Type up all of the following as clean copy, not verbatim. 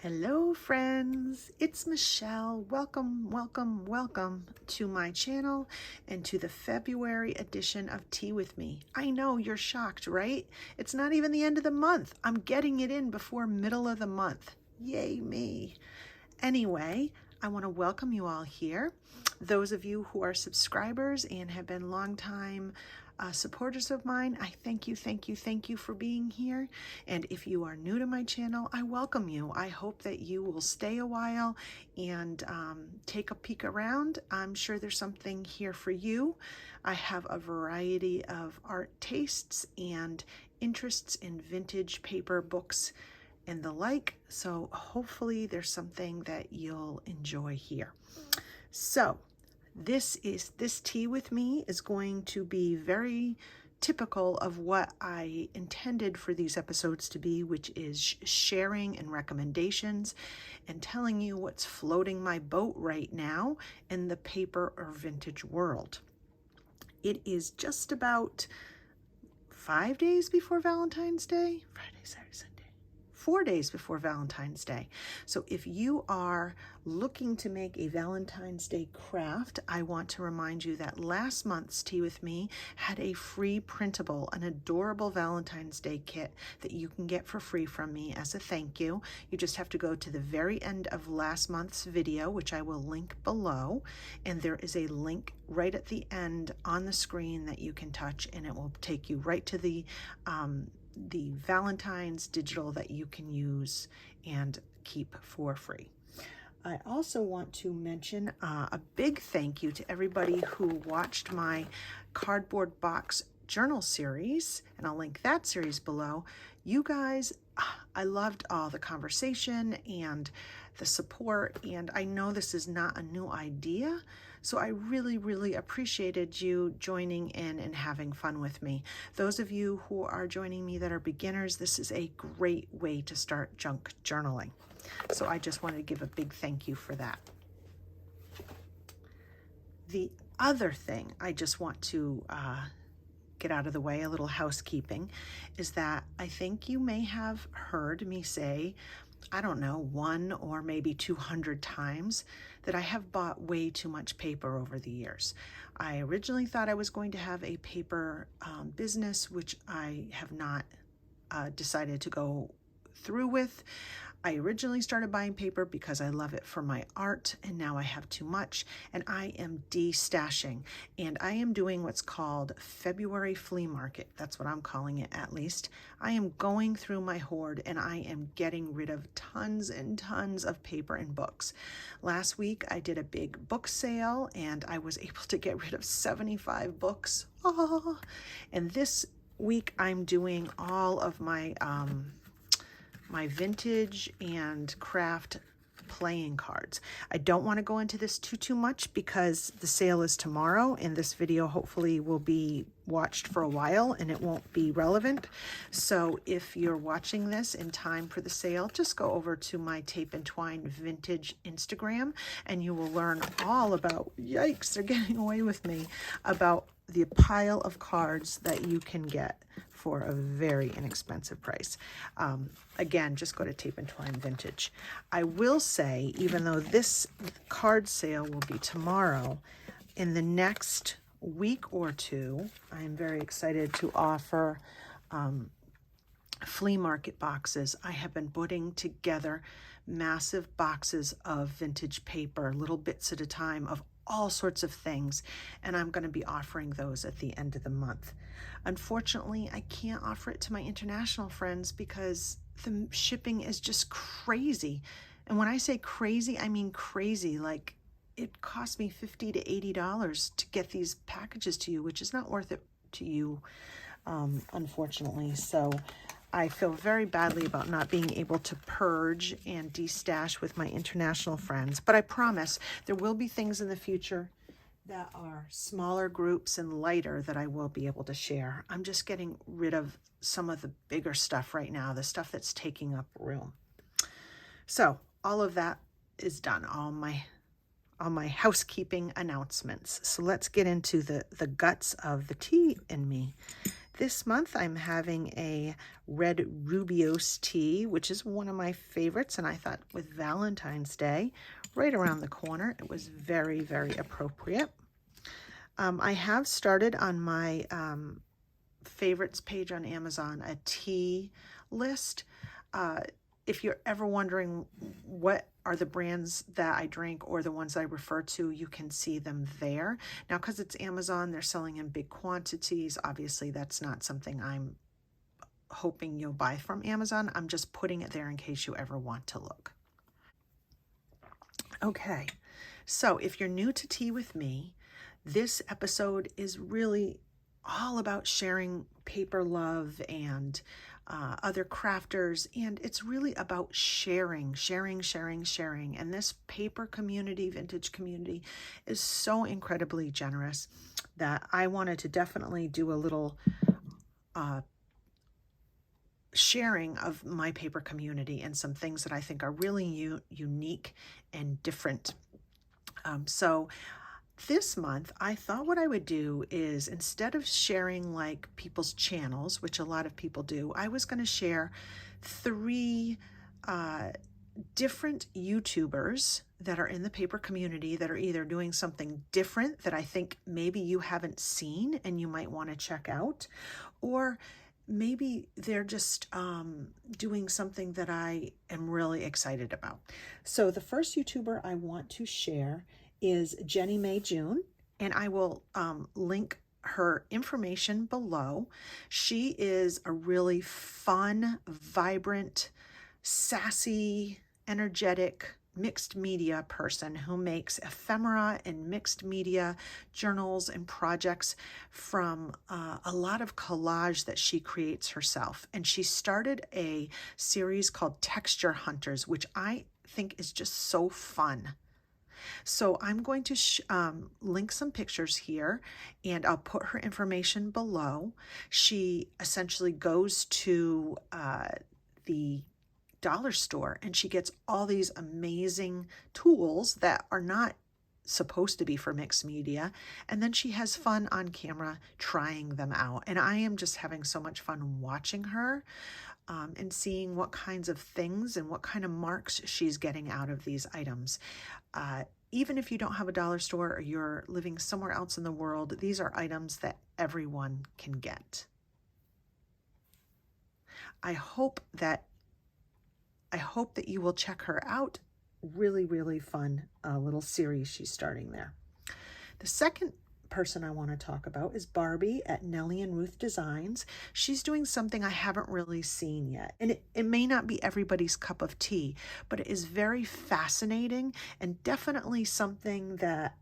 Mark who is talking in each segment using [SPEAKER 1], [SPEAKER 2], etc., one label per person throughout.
[SPEAKER 1] Hello friends, it's Michelle. Welcome to my channel and to the February edition of Tea With Me. I know you're shocked, right? It's not even the end of the month. I'm getting it in before middle of the month. Yay me. Anyway, I want to welcome you all here. Those of you who are subscribers and have been longtime supporters of mine, I thank you for being here. And if you are new to my channel, I welcome you. I hope that you will stay a while and take a peek around. I'm sure there's something here for you. I have a variety of art tastes and interests in vintage paper, books, and the like, so hopefully there's something that you'll enjoy here. So this Tea With Me is going to be very typical of what I intended for these episodes to be, which is sharing and recommendations and telling you what's floating my boat right now in the paper or vintage world. It is just about 5 days before Valentine's Day. Friday, Saturday, Sunday. 4 days before Valentine's Day. So if you are looking to make a Valentine's Day craft, I want to remind you that last month's Tea With Me had a free printable, an adorable Valentine's Day kit that you can get for free from me as a thank you. You just have to go to the very end of last month's video, which I will link below, and there is a link right at the end on the screen that you can touch, and it will take you right to the Valentine's digital that you can use and keep for free. I also want to mention a big thank you to everybody who watched my cardboard box journal series, and I'll link that series below. You guys, I loved all the conversation and the support, and I know this is not a new idea, so I really appreciated you joining in and having fun with me. Those of you who are joining me that are beginners, this is a great way to start junk journaling. So I just wanted to give a big thank you for that. The other thing I just want to get out of the way, a little housekeeping, is that I think you may have heard me say, I don't know, 1 or maybe 200 times that I have bought way too much paper over the years. I originally thought I was going to have a paper business, which I have not decided to go through with. I originally started buying paper because I love it for my art, and now I have too much, and I am de-stashing, and I am doing what's called February flea market. That's what I'm calling it, at least. I am going through my hoard, and I am getting rid of tons and tons of paper and books. Last week, I did a big book sale, and I was able to get rid of 75 books. Oh. And this week, I'm doing all of my my vintage and craft playing cards. I don't want to go into this too much because the sale is tomorrow, and this video hopefully will be watched for a while and it won't be relevant. So if you're watching this in time for the sale, just go over to my Tape and Twine Vintage Instagram and you will learn all about, yikes, they're getting away with me, about the pile of cards that you can get for a very inexpensive price. Again, just go to Tape and Twine Vintage. I will say, even though this card sale will be tomorrow, in the next week or two, I'm very excited to offer flea market boxes. I have been putting together massive boxes of vintage paper, little bits at a time, of all sorts of things, and I'm going to be offering those at the end of the month. Unfortunately, I can't offer it to my international friends because the shipping is just crazy. And when I say crazy, I mean crazy. Like, it cost me $50 to $80 to get these packages to you, which is not worth it to you, unfortunately. So I feel very badly about not being able to purge and de-stash with my international friends, but I promise there will be things in the future that are smaller groups and lighter that I will be able to share. I'm just getting rid of some of the bigger stuff right now, the stuff that's taking up room. So all of that is done, all my housekeeping announcements. So let's get into the guts of the tea in me. This month I'm having a red Rubios tea, which is one of my favorites, and I thought with Valentine's Day right around the corner, it was very, very appropriate. I have started on my favorites page on Amazon a tea list. If you're ever wondering what are the brands that I drink or the ones I refer to, you can see them there. Now, because it's Amazon, they're selling in big quantities. Obviously, that's not something I'm hoping you'll buy from Amazon. I'm just putting it there in case you ever want to look. Okay, so if you're new to Tea with Me, this episode is really all about sharing paper love and other crafters, and it's really about sharing. And this paper community, vintage community, is so incredibly generous that I wanted to definitely do a little sharing of my paper community and some things that I think are really unique and different. So this month, I thought what I would do is, instead of sharing like people's channels, which a lot of people do, I was going to share 3 different YouTubers that are in the paper community that are either doing something different that I think maybe you haven't seen and you might want to check out, or maybe they're just doing something that I am really excited about. So the first YouTuber I want to share is Jennie May June, and I will link her information below. She is a really fun, vibrant, sassy, energetic, mixed media person who makes ephemera and mixed media journals and projects from a lot of collage that she creates herself. And she started a series called Texture Hunters, which I think is just so fun. So I'm going to link some pictures here, and I'll put her information below. She essentially goes to the dollar store and she gets all these amazing tools that are not supposed to be for mixed media, and then she has fun on camera trying them out. And I am just having so much fun watching her and seeing what kinds of things and what kind of marks she's getting out of these items. Even if you don't have a dollar store or you're living somewhere else in the world, these are items that everyone can get. I hope that you will check her out. Really, really fun little series she's starting there. The second person I want to talk about is Barbie at Nellie and Ruth Designs. She's doing something I haven't really seen yet, and it may not be everybody's cup of tea, but it is very fascinating and definitely something that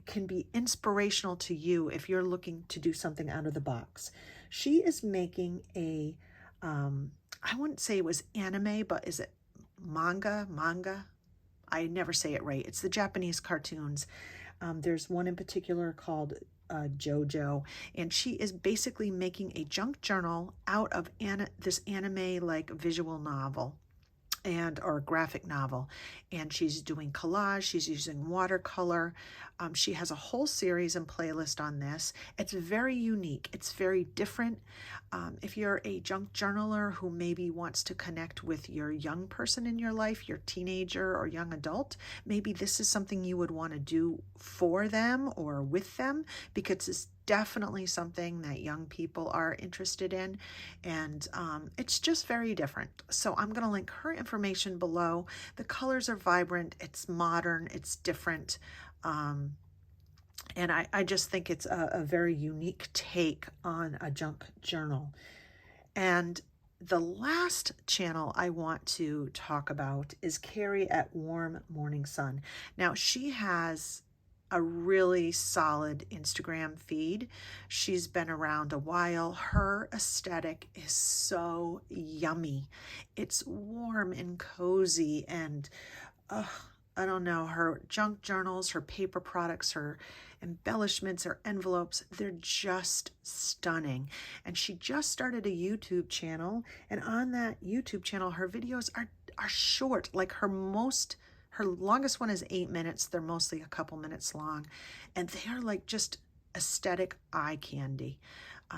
[SPEAKER 1] can be inspirational to you if you're looking to do something out of the box. She is making a I wouldn't say it was anime, but is it manga? I never say it right. It's the Japanese cartoons. There's one in particular called JoJo, and she is basically making a junk journal out of this anime-like visual novel or graphic novel, and she's doing collage. She's using watercolor. She has a whole series and playlist on this. It's very unique. It's very different. If you're a junk journaler who maybe wants to connect with your young person in your life, your teenager or young adult, maybe this is something you would want to do for them or with them, because it's definitely something that young people are interested in, and it's just very different. So I'm going to link her information below. The colors are vibrant, it's modern, it's different, and I just think it's a very unique take on a junk journal. And the last channel I want to talk about is Carrie at Warm Morning Sun. Now, she has a really solid Instagram feed. She's been around a while. Her aesthetic is so yummy. It's warm and cozy, and I don't know, her junk journals, her paper products, her embellishments, her envelopes, they're just stunning. And she just started a YouTube channel, and on that YouTube channel, her videos are short. Like her longest one is 8 minutes. They're mostly a couple minutes long, and they are like just aesthetic eye candy.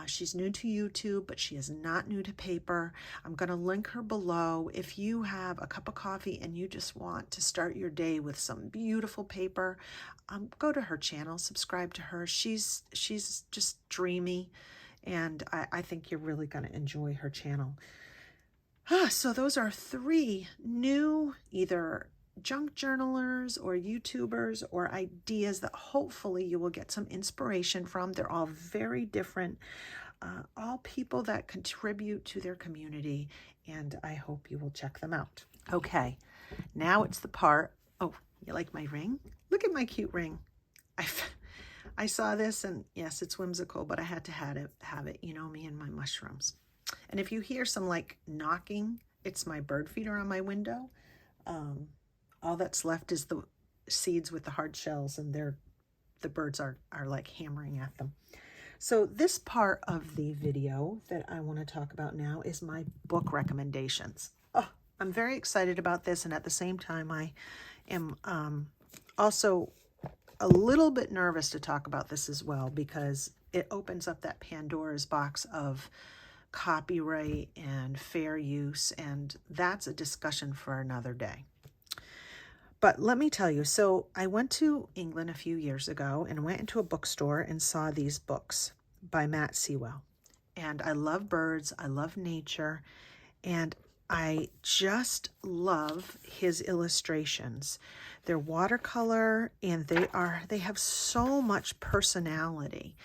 [SPEAKER 1] She's new to YouTube, but she is not new to paper. I'm going to link her below. If you have a cup of coffee and you just want to start your day with some beautiful paper, go to her channel, subscribe to her. She's just dreamy, and I think you're really going to enjoy her channel. So those are 3 new either junk journalers or YouTubers or ideas that hopefully you will get some inspiration from. They're all very different, all people that contribute to their community, and I hope you will check them out. Okay, now it's the part. Oh, you like my ring? Look at my cute ring. I saw this, and yes, it's whimsical, but I had to have it. You know me and my mushrooms. And if you hear some like knocking, it's my bird feeder on my window. All that's left is the seeds with the hard shells, and the birds are like hammering at them. So this part of the video that I want to talk about now is my book recommendations. Oh, I'm very excited about this, and at the same time I am also a little bit nervous to talk about this as well, because it opens up that Pandora's box of copyright and fair use, and that's a discussion for another day. But let me tell you, so I went to England a few years ago and went into a bookstore and saw these books by Sewell. And I love birds, I love nature, and I just love his illustrations. They're watercolor, and they have so much personality.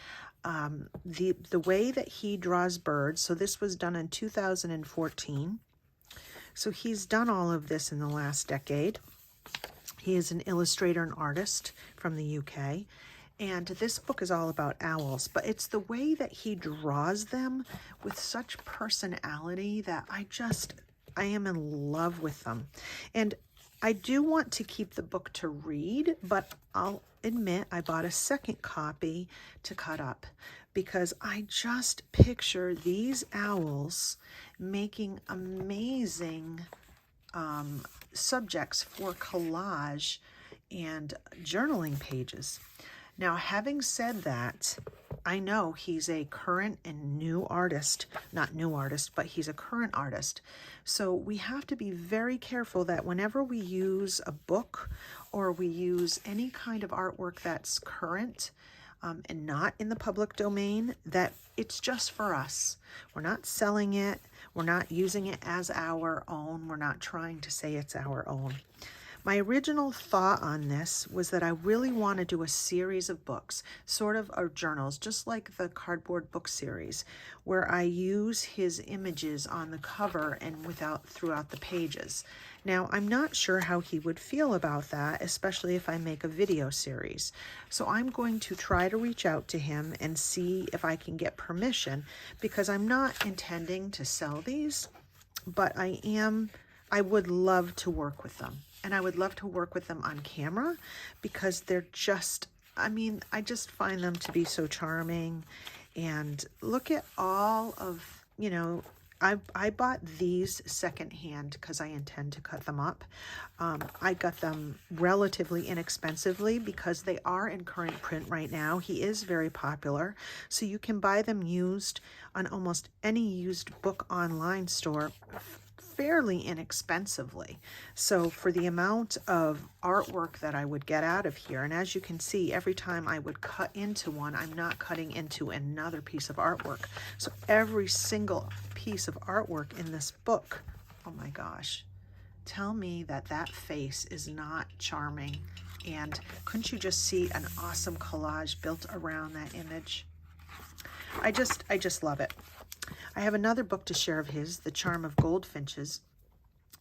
[SPEAKER 1] The way that he draws birds, so this was done in 2014. So he's done all of this in the last decade. He is an illustrator and artist from the UK. And this book is all about owls, but it's the way that he draws them with such personality that I am in love with them. And I do want to keep the book to read, but I'll admit I bought a second copy to cut up, because I just picture these owls making amazing subjects for collage and journaling pages. Now, having said that, I know he's a current and new artist, not new artist, but he's a current artist. So we have to be very careful that whenever we use a book or we use any kind of artwork that's current and not in the public domain, that it's just for us. We're not selling it. We're not using it as our own. We're not trying to say it's our own. My original thought on this was that I really want to do a series of books, sort of our journals, just like the cardboard book series, where I use his images on the cover and throughout the pages. Now, I'm not sure how he would feel about that, especially if I make a video series. So I'm going to try to reach out to him and see if I can get permission, because I'm not intending to sell these, but I would love to work with them. And I would love to work with them on camera, because they're just, I just find them to be so charming. And look at all of, I bought these secondhand because I intend to cut them up. I got them relatively inexpensively because they are in current print right now. He is very popular. So you can buy them used on almost any used book online store fairly inexpensively. So for the amount of artwork that I would get out of here, and as you can see, every time I would cut into one, I'm not cutting into another piece of artwork. So every single piece of artwork in this book, oh my gosh, tell me that that face is not charming. And couldn't you just see an awesome collage built around that image? I just love it. I have another book to share of his, The Charm of Goldfinches.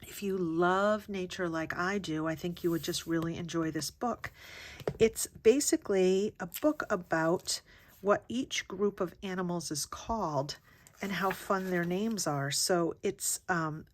[SPEAKER 1] If you love nature like I do, I think you would just really enjoy this book. It's basically a book about what each group of animals is called and how fun their names are. So it's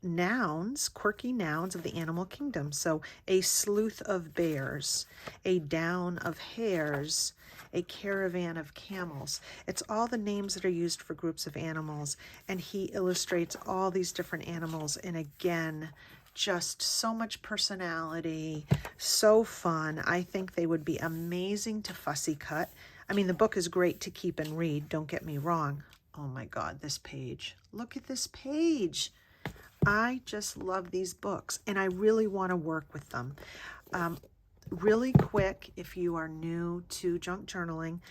[SPEAKER 1] nouns, quirky nouns of the animal kingdom. So a sleuth of bears, a down of hares, a caravan of camels. It's all the names that are used for groups of animals, and he illustrates all these different animals, and again, just so much personality, so fun. I think they would be amazing to fussy cut. I mean, the book is great to keep and read, don't get me wrong. Oh my God, this page. Look at this page. I just love these books, and I really want to work with them. Really quick, if you are new to junk journaling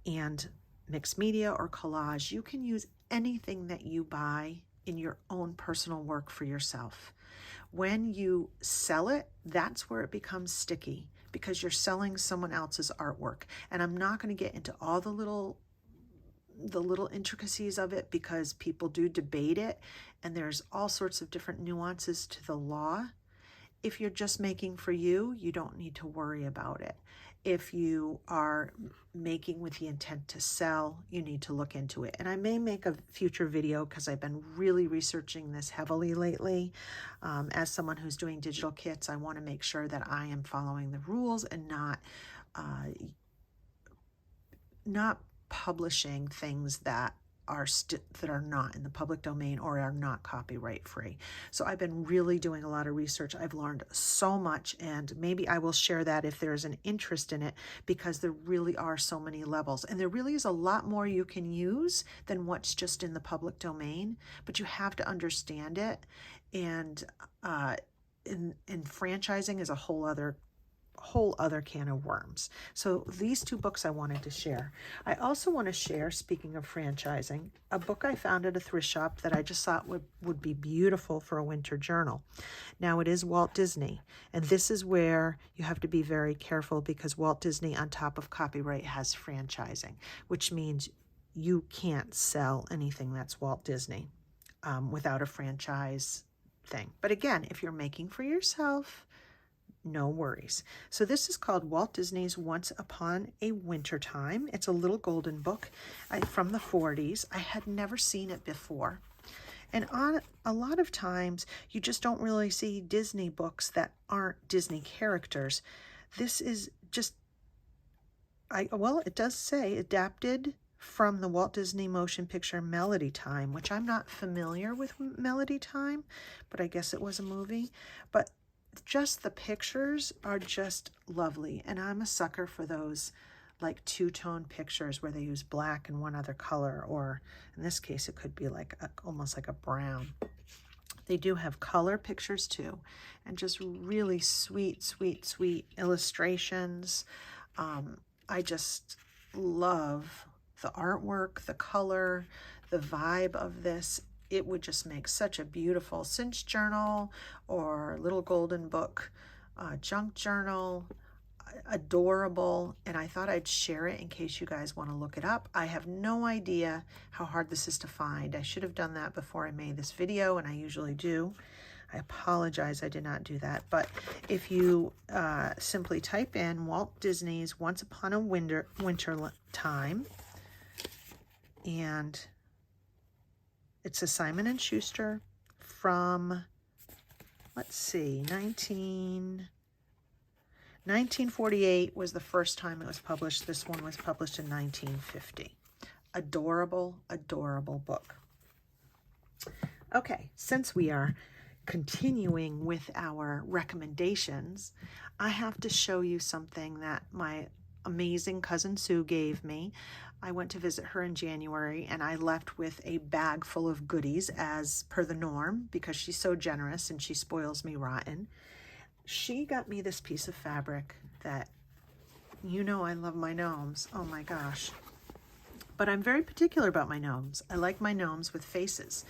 [SPEAKER 1] and mixed media or collage, you can use anything that you buy in your own personal work for yourself. When you sell it, that's where it becomes sticky, because you're selling someone else's artwork. And I'm not going to get into all the little intricacies of it, because people do debate it, and there's all sorts of different nuances to the law. If you're just making for you, you don't need to worry about it. If you are making with the intent to sell, you need to look into it. And I may make a future video, because I've been really researching this heavily lately. As someone who's doing digital kits, I want to make sure that I am following the rules and not publishing things that are not in the public domain or are not copyright free. So I've been really doing a lot of research. I've learned so much, and maybe I will share that if there's an interest in it, because there really are so many levels, and there really is a lot more you can use than what's just in the public domain, but you have to understand it. And franchising is a whole other can of worms. So these two books I wanted to share. I also want to share, speaking of franchising, a book I found at a thrift shop that I just thought would be beautiful for a winter journal. Now, it is Walt Disney, and this is where you have to be very careful, because Walt Disney, on top of copyright, has franchising, which means you can't sell anything that's Walt Disney without a franchise thing. But again, if you're making for yourself, no worries. So this is called Walt Disney's Once Upon a Wintertime. It's a little golden book from the 40s. I had never seen it before. And on a lot of times, you just don't really see Disney books that aren't Disney characters. This is just, well, it does say adapted from the Walt Disney motion picture Melody Time, which I'm not familiar with Melody Time, but I guess it was a movie. But just the pictures are just lovely, and I'm a sucker for those like two-tone pictures where they use black and one other color, or in this case it could be like almost like a brown. They do have color pictures too, and just really sweet illustrations. I just love the artwork, the color, the vibe of this. It would just make such a beautiful cinch journal or little golden book, junk journal. Adorable. And I thought I'd share it in case you guys want to look it up. I have no idea how hard this is to find. I should have done that before I made this video, and I usually do. I apologize I did not do that. But if you simply type in Walt Disney's Once Upon a Wintertime, and it's a Simon & Schuster from, let's see, 1948 was the first time it was published. This one was published in 1950. Adorable, adorable book. Okay, since we are continuing with our recommendations, I have to show you something that my amazing cousin Sue gave me. I went to visit her in January, and I left with a bag full of goodies, as per the norm, because she's so generous and she spoils me rotten. She got me this piece of fabric that, you know, I love my gnomes. Oh my gosh. But I'm very particular about my gnomes. I like my gnomes with faces.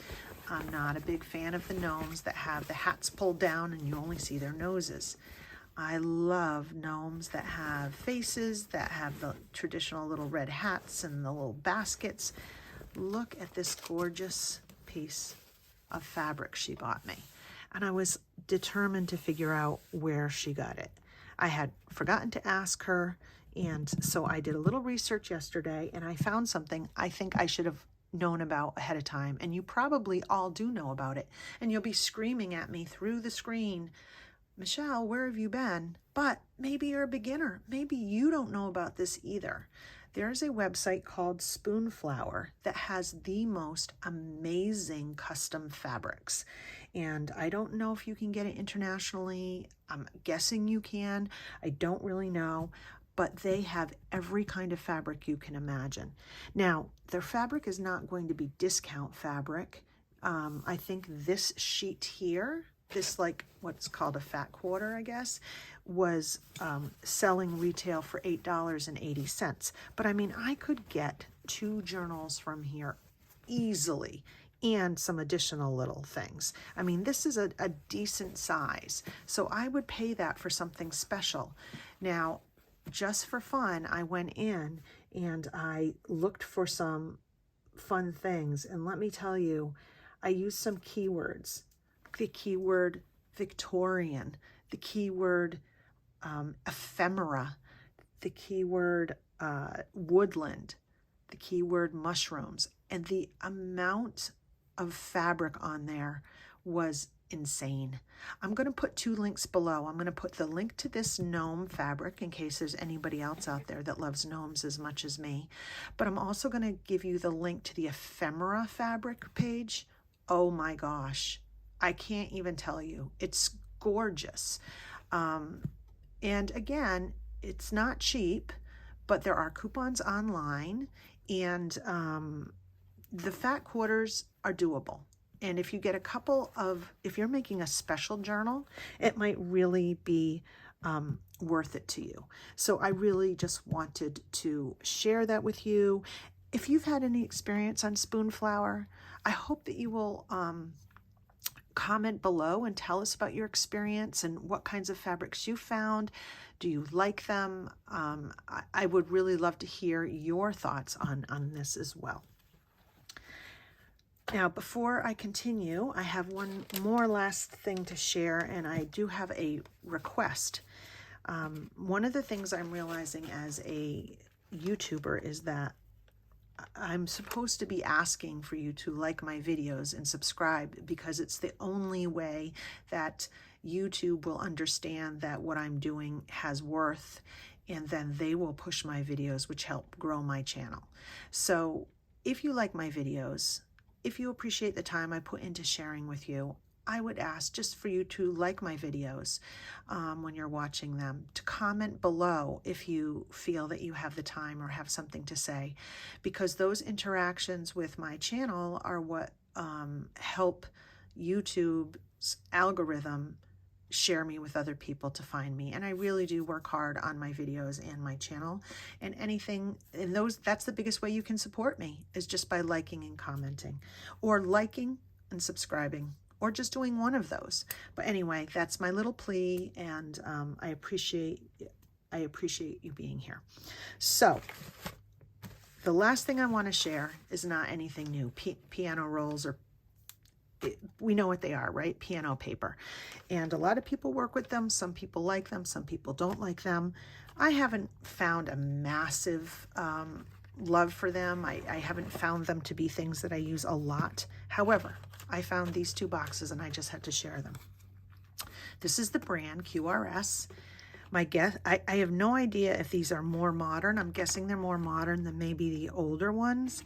[SPEAKER 1] I'm not a big fan of the gnomes that have the hats pulled down and you only see their noses. I love gnomes that have faces, that have the traditional little red hats and the little baskets. Look at this gorgeous piece of fabric she bought me. And I was determined to figure out where she got it. I had forgotten to ask her, and so I did a little research yesterday, and I found something I think I should have known about ahead of time, and you probably all do know about it, and you'll be screaming at me through the screen, Michelle, where have you been? But maybe you're a beginner. Maybe you don't know about this either. There's a website called Spoonflower that has the most amazing custom fabrics. And I don't know if you can get it internationally. I'm guessing you can. I don't really know. but they have every kind of fabric you can imagine. Now, their fabric is not going to be discount fabric. I think this sheet here, this like what's called a fat quarter, I guess, was selling retail for $8.80. But I mean, I could get 2 journals from here easily, and some additional little things. I mean, this is a decent size, so I would pay that for something special. Now, just for fun, I went in and I looked for some fun things, and let me tell you, I used some keywords. The keyword Victorian, the keyword ephemera, the keyword woodland, the keyword mushrooms, and the amount of fabric on there was insane. I'm going to put 2 links below. I'm going to put the link to this gnome fabric in case there's anybody else out there that loves gnomes as much as me. But I'm also going to give you the link to the ephemera fabric page. Oh my gosh. I can't even tell you. It's gorgeous. And again, it's not cheap, but there are coupons online, and the fat quarters are doable. And if you get a couple of, if you're making a special journal, it might really be worth it to you. So I really just wanted to share that with you. If you've had any experience on Spoonflower, I hope that you will comment below and tell us about your experience and what kinds of fabrics you found. Do you like them? I would really love to hear your thoughts on this as well. Now, before I continue, I have one more last thing to share, and I do have a request. One of the things I'm realizing as a YouTuber is that I'm supposed to be asking for you to like my videos and subscribe, because it's the only way that YouTube will understand that what I'm doing has worth, and then they will push my videos, which help grow my channel. So if you like my videos, if you appreciate the time I put into sharing with you, I would ask just for you to like my videos when you're watching them, to comment below if you feel that you have the time or have something to say, because those interactions with my channel are what help YouTube's algorithm share me with other people to find me. And I really do work hard on my videos and my channel, and anything in those, that's the biggest way you can support me, is just by liking and commenting, or liking and subscribing, or just doing one of those. But anyway, that's my little plea, and I appreciate you being here. So the last thing I want to share is not anything new. Piano rolls, or we know what they are, right? Piano paper. And a lot of people work with them. Some people like them. Some people don't like them. I haven't found a massive love for them. I haven't found them to be things that I use a lot. However, I found these 2 boxes and I just had to share them. This is the brand QRS. My guess, I have no idea if these are more modern. I'm guessing they're more modern than maybe the older ones.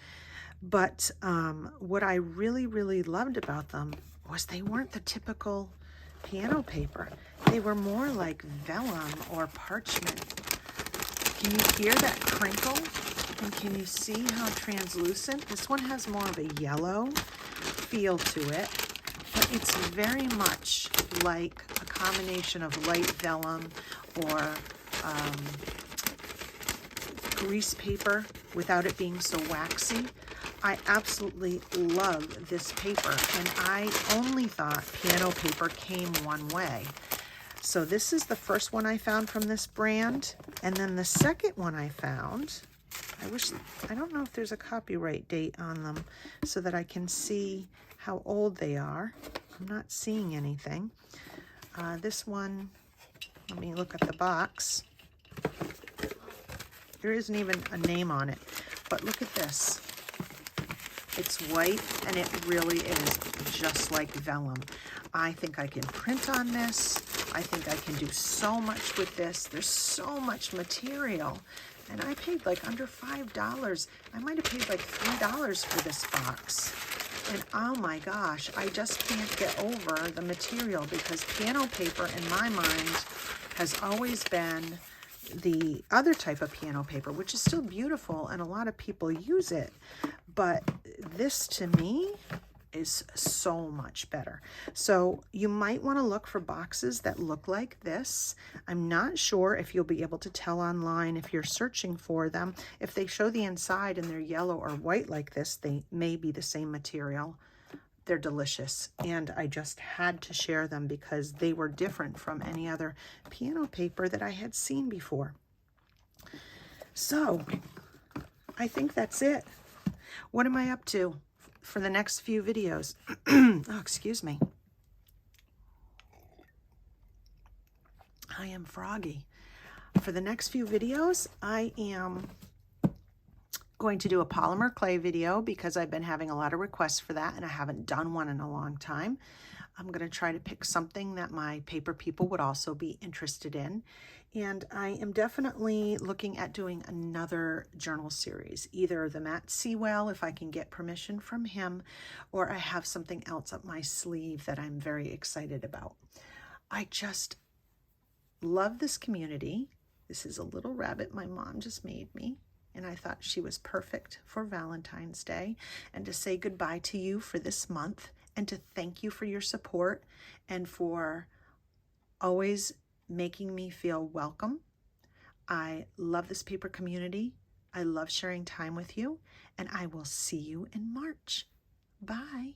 [SPEAKER 1] But what I really, really loved about them was they weren't the typical piano paper. They were more like vellum or parchment. Can you hear that crinkle? And can you see how translucent? This one has more of a yellow feel to it, but it's very much like a combination of light vellum or grease paper without it being so waxy. I absolutely love this paper, and I only thought piano paper came one way. So this is the first one I found from this brand, and then the second one I found, I don't know if there's a copyright date on them so that I can see how old they are. I'm not seeing anything. This one, let me look at the box. There isn't even a name on it, but look at this. It's white, and it really is just like vellum. I think I can print on this. I think I can do so much with this. There's so much material, and I paid like under $5. I might have paid like $3 for this box. And oh my gosh, I just can't get over the material, because piano paper in my mind has always been the other type of piano paper, which is still beautiful and a lot of people use it. But this to me is so much better. So you might want to look for boxes that look like this. I'm not sure if you'll be able to tell online if you're searching for them. If they show the inside and they're yellow or white like this, they may be the same material. They're delicious, and I just had to share them because they were different from any other piano paper that I had seen before. So I think that's it. What am I up to for the next few videos? Oh, excuse me. I am froggy. For the next few videos, I am going to do a polymer clay video because I've been having a lot of requests for that and I haven't done one in a long time. I'm going to try to pick something that my paper people would also be interested in. And I am definitely looking at doing another journal series, either the Matt Sewell, if I can get permission from him, or I have something else up my sleeve that I'm very excited about. I just love this community. This is a little rabbit my mom just made me, and I thought she was perfect for Valentine's Day, and to say goodbye to you for this month, and to thank you for your support and for always making me feel welcome. I love this paper community. I love sharing time with you, and I will see you in March. Bye.